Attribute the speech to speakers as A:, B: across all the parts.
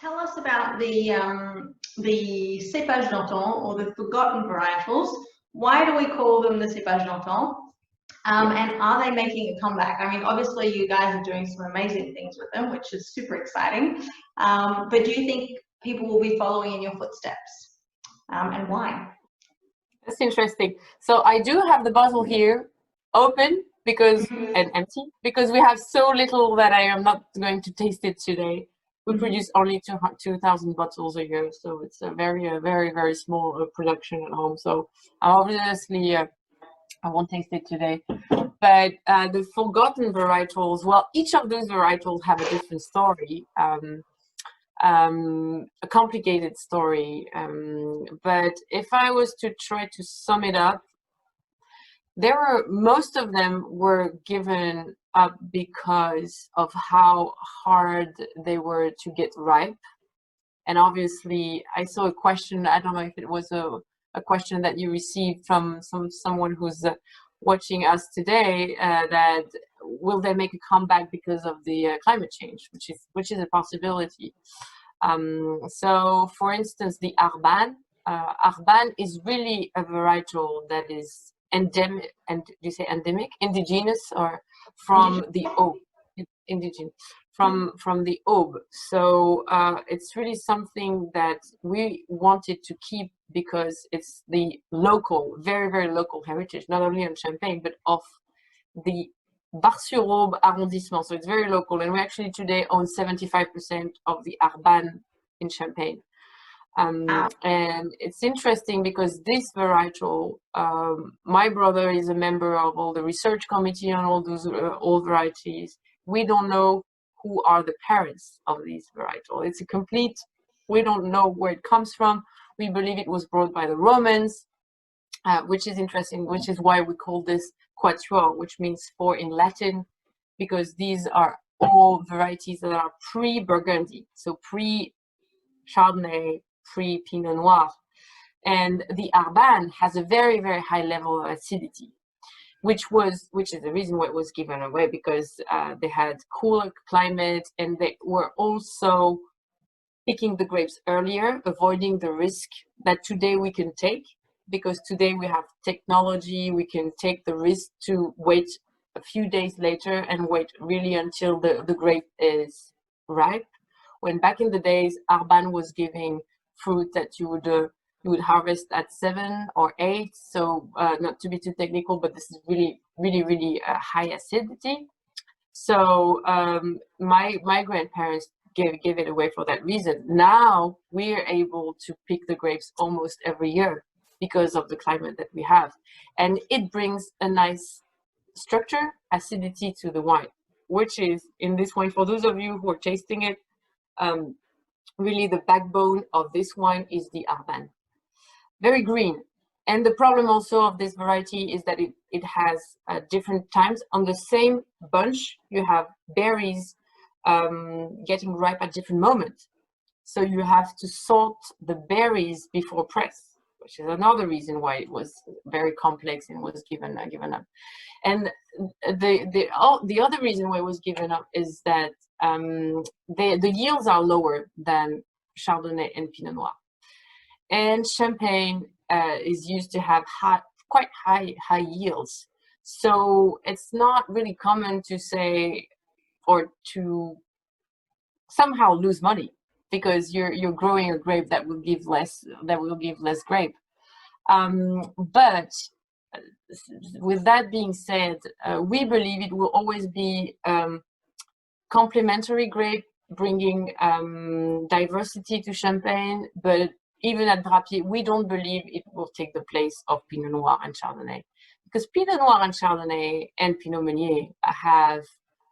A: tell us about the cépage d'antan, or the forgotten varietals. Why do we call them the cépage d'antan? And are they making a comeback? I mean, obviously you guys are doing some amazing things with them, which is super exciting. But do you think people will be following in your footsteps? And why?
B: That's interesting. So I do have the bottle here open because and empty because we have so little that I am not going to taste it today. We produce only 2,000 bottles a year, so it's a very small production at home. So obviously I won't taste it today. But the forgotten varietals, well, each of those varietals have a different story. A complicated story, but if I was to try to sum it up, most of them were given up because of how hard they were to get ripe. And obviously I saw a question, I don't know if it was a question that you received from someone who's watching us today, that will they make a comeback because of the climate change, which is a possibility. So for instance, the Arban is really a varietal that is endemic, and do you say endemic, indigenous, or from the Aube, indigenous, from the Aube. So it's really something that we wanted to keep because it's the local, very local heritage, not only in Champagne, but of the Bar-sur-Aube arrondissement. So it's very local, and we actually today own 75% of the Arban in Champagne. And it's interesting because this varietal, my brother is a member of all the research committee on all those old varieties. We don't know who are the parents of these varietal. It's a complete, we don't know where it comes from. We believe it was brought by the Romans, which is interesting, which is why we call this Quatuor, which means four in Latin, because these are all varieties that are pre-Burgundy, so pre-Chardonnay, pre-Pinot Noir. And the Arban has a very high level of acidity, which is the reason why it was given away, because they had cooler climate, and they were also picking the grapes earlier, avoiding the risk that today we can take, because today we have technology, we can take the risk to wait a few days later and wait really until the grape is ripe. When back in the days, Arban was giving fruit that you would harvest at 7 or 8. So not to be too technical, but this is really high acidity. So my grandparents gave it away for that reason. Now we're able to pick the grapes almost every year because of the climate that we have. And it brings a nice structure, acidity to the wine, which is in this wine, for those of you who are tasting it, really the backbone of this wine is the Arban. Very green. And the problem also of this variety is that it has different times. On the same bunch, you have berries getting ripe at different moments. So you have to sort the berries before press, which is another reason why it was very complex and was given up. And the other reason why it was given up is that the yields are lower than Chardonnay and Pinot Noir. And Champagne is used to have quite high yields. So it's not really common to say or to somehow lose money because you're growing a grape that will give less grape. But with that being said, we believe it will always be complementary grape, bringing diversity to Champagne. But even at Drapier, we don't believe it will take the place of Pinot Noir and Chardonnay, because Pinot Noir and Chardonnay and Pinot Meunier have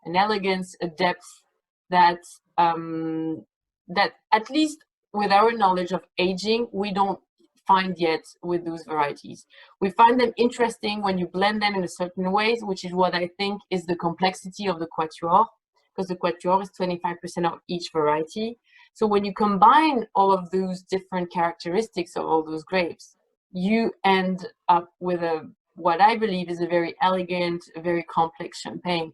B: an elegance, a depth that that at least with our knowledge of aging, we don't find yet with those varieties. We find them interesting when you blend them in a certain ways, which is what I think is the complexity of the Quatuor, because the Quatuor is 25% of each variety. So when you combine all of those different characteristics of all those grapes, you end up with what I believe is a very elegant, very complex Champagne.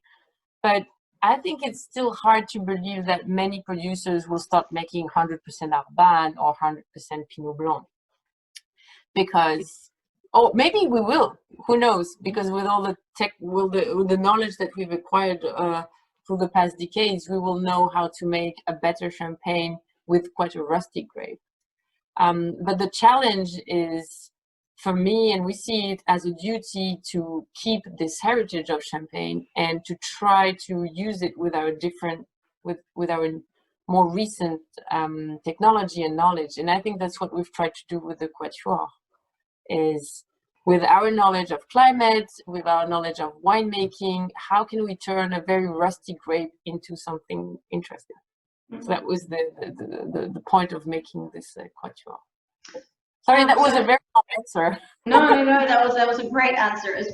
B: But I think it's still hard to believe that many producers will start making 100% Arban or 100% Pinot Blanc, because, or maybe we will, who knows, because with all the tech, with the knowledge that we've acquired through the past decades, we will know how to make a better champagne with quite a rustic grape. But the challenge is, for me, and we see it as a duty to keep this heritage of Champagne and to try to use it with our different, with our more recent technology and knowledge. And I think that's what we've tried to do with the Quatuor, is with our knowledge of climate, with our knowledge of winemaking, how can we turn a very rusty grape into something interesting? So that was the point of making this Quatuor. Sorry, that was a very long answer.
A: No, that was a great answer. It's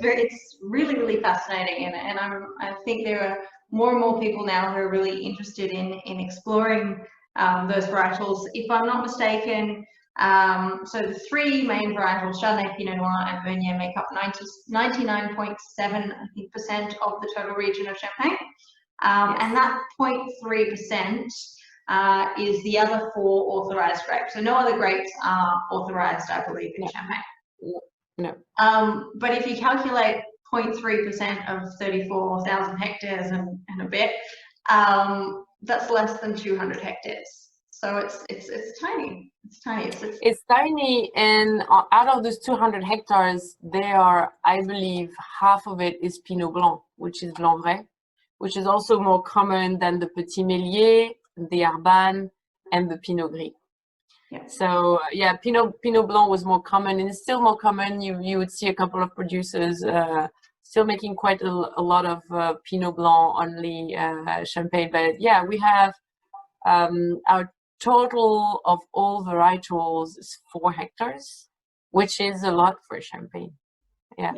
A: really, really fascinating, and I think there are more and more people now who are really interested in exploring those varietals. If I'm not mistaken, so the three main varietals, Chardonnay, Pinot Noir, and Meunier, make up 99.7% of the total region of Champagne, and that 0.3%. Is the other four authorized grapes. So no other grapes are authorized, I believe, in Champagne.
B: No.
A: But if you calculate 0.3% of 34,000 hectares and a bit, that's less than 200 hectares. So it's tiny. It's tiny.
B: It's tiny, and out of those 200 hectares, there are, I believe, half of it is Pinot Blanc, which is Blanc Vrai, which is also more common than the Petit Meslier, the Arban, and the Pinot Gris.
A: Yeah.
B: So yeah, Pinot Blanc was more common, and it's still more common. You would see a couple of producers still making quite a lot of Pinot Blanc only Champagne. But yeah, we have our total of all varietals is 4 hectares, which is a lot for Champagne. Yeah.